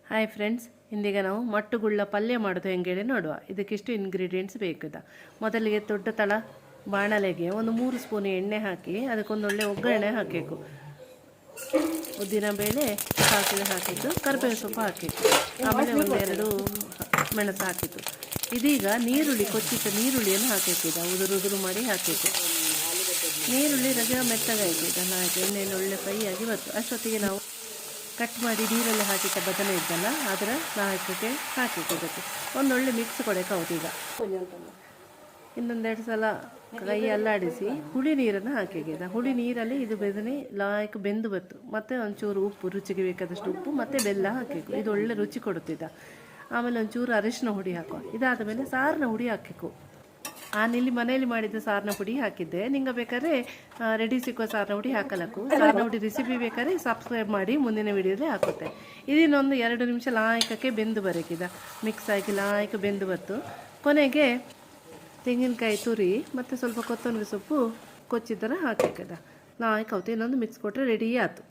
Hi friends, ಇಂದೀಗ ನಾವು ಮಟ್ಟುಗುಳ್ಳ ಪಲ್ಯ ಮಾಡೋದು ಹೆಂಗೇಳಿ ನೋಡುವ. ಇದಕ್ಕಿಷ್ಟು ಇಂಗ್ರೀಡಿಯೆಂಟ್ಸ್ ಬೇಕಿದೆ. ಮೊದಲಿಗೆ ದೊಡ್ಡ ತಳ ಬಾಣಲೆಗೆ ಒಂದು 3 ಸ್ಪೂನ್ ಎಣ್ಣೆ ಹಾಕಿ ಅದಕ್ಕೊಂದೊಳ್ಳೆ ಒಗ್ಗರಣೆ ಹಾಕಬೇಕು. ಉದ್ದಿನ ಬೇಳೆ ಸಾಸಿವೆ ಹಾಕಿದ್ದು, ಕರಿಬೇವು ಸೊಪ್ಪು ಹಾಕಿತ್ತು, ಆಮೇಲೆ ಒಂದೆರಡು ಮೆಣಸು ಹಾಕಿತ್ತು. ಇದೀಗ ನೀರುಳ್ಳಿ, ಕೊಚ್ಚಿಟ್ಟ ನೀರುಳ್ಳಿಯನ್ನು ಹಾಕಬೇಕಿದ್ದ, ಉದುರು ಮಾಡಿ ಹಾಕಬೇಕು. ನೀರುಳ್ಳಿ ರಜೆ ಮೆತ್ತಗಾಯಿತು. ಇದನ್ನು ಹಾಕಿ ಎಣ್ಣೆಯಲ್ಲಿ ಒಳ್ಳೆ ಫ್ರೈ ಆಗಿ ಬಂತು. ಅಷ್ಟೊತ್ತಿಗೆ ನಾವು ಕಟ್ ಮಾಡಿ ನೀರಲ್ಲಿ ಹಾಕಿಟ್ಟ ಬದನೆ ಇದ್ದಲ್ಲ, ಅದರ ನಾಲ್ಕಕ್ಕೆ ಹಾಕಿಕೊಡಬೇಕು. ಒಂದೊಳ್ಳೆ ಮಿಕ್ಸ್ ಕೊಡಕ್ಕೆ ಹೌದು. ಈಗ ಇನ್ನೊಂದೆರಡು ಸಲ ಕೈ ಅಲ್ಲಾಡಿಸಿ ಹುಳಿ ನೀರನ್ನು ಹಾಕಿದ. ಹುಳಿ ನೀರಲ್ಲಿ ಇದು ಬದನೆ ಲಾಯ್ಕ್ ಬೆಂದು ಬತ್ತು. ಮತ್ತು ಒಂಚೂರು ಉಪ್ಪು, ರುಚಿಗೆ ಬೇಕಾದಷ್ಟು ಉಪ್ಪು ಮತ್ತು ಬೆಲ್ಲ ಹಾಕಬೇಕು. ಇದು ಒಳ್ಳೆ ರುಚಿ ಕೊಡುತ್ತಿದ್ದ. ಆಮೇಲೆ ಒಂಚೂರು ಅರಿಶಿನ ಹುಡಿ ಹಾಕುವ. ಇದಾದ ಮೇಲೆ ಸಾರಿನ ಹುಡಿ ಹಾಕಬೇಕು. ನಾನಿಲ್ಲಿ ಮನೆಯಲ್ಲಿ ಮಾಡಿದ ಸಾರಿನ ಪುಡಿ ಹಾಕಿದ್ದೆ. ನಿಂಗೆ ಬೇಕಾದ್ರೆ ರೆಡಿ ಸಿಕ್ಕೋ ಸಾರಿನ ಪುಡಿ ಹಾಕಲಕ್ಕು. ಸಾರಿನ ಪುಡಿ ರೆಸಿಪಿ ಬೇಕಾದ್ರೆ ಸಬ್ಸ್ಕ್ರೈಬ್ ಮಾಡಿ, ಮುಂದಿನ ವಿಡಿಯೋದಲ್ಲಿ ಹಾಕುತ್ತೆ. ಇದನ್ನೊಂದು 2 ನಿಮಿಷ ಲಾಯಕಕ್ಕೆ ಬೆಂದು ಬರೋಕಿದ. ಮಿಕ್ಸ್ ಆಗಿ ಲಾಯಕ ಬೆಂದು ಬತ್ತು. ಕೊನೆಗೆ ತೆಂಗಿನಕಾಯಿ ತುರಿ ಮತ್ತು ಸ್ವಲ್ಪ ಕೊತ್ತಂಬರಿ ಸೊಪ್ಪು ಕೊಚ್ಚಿದ್ದರ ಹಾಕಬೇಕದ. ಲಾಯಕ ಅವತ್ತು ಇನ್ನೊಂದು ಮಿಕ್ಸ್ ಕೊಟ್ಟರೆ ರೆಡಿ ಆಯ್ತು.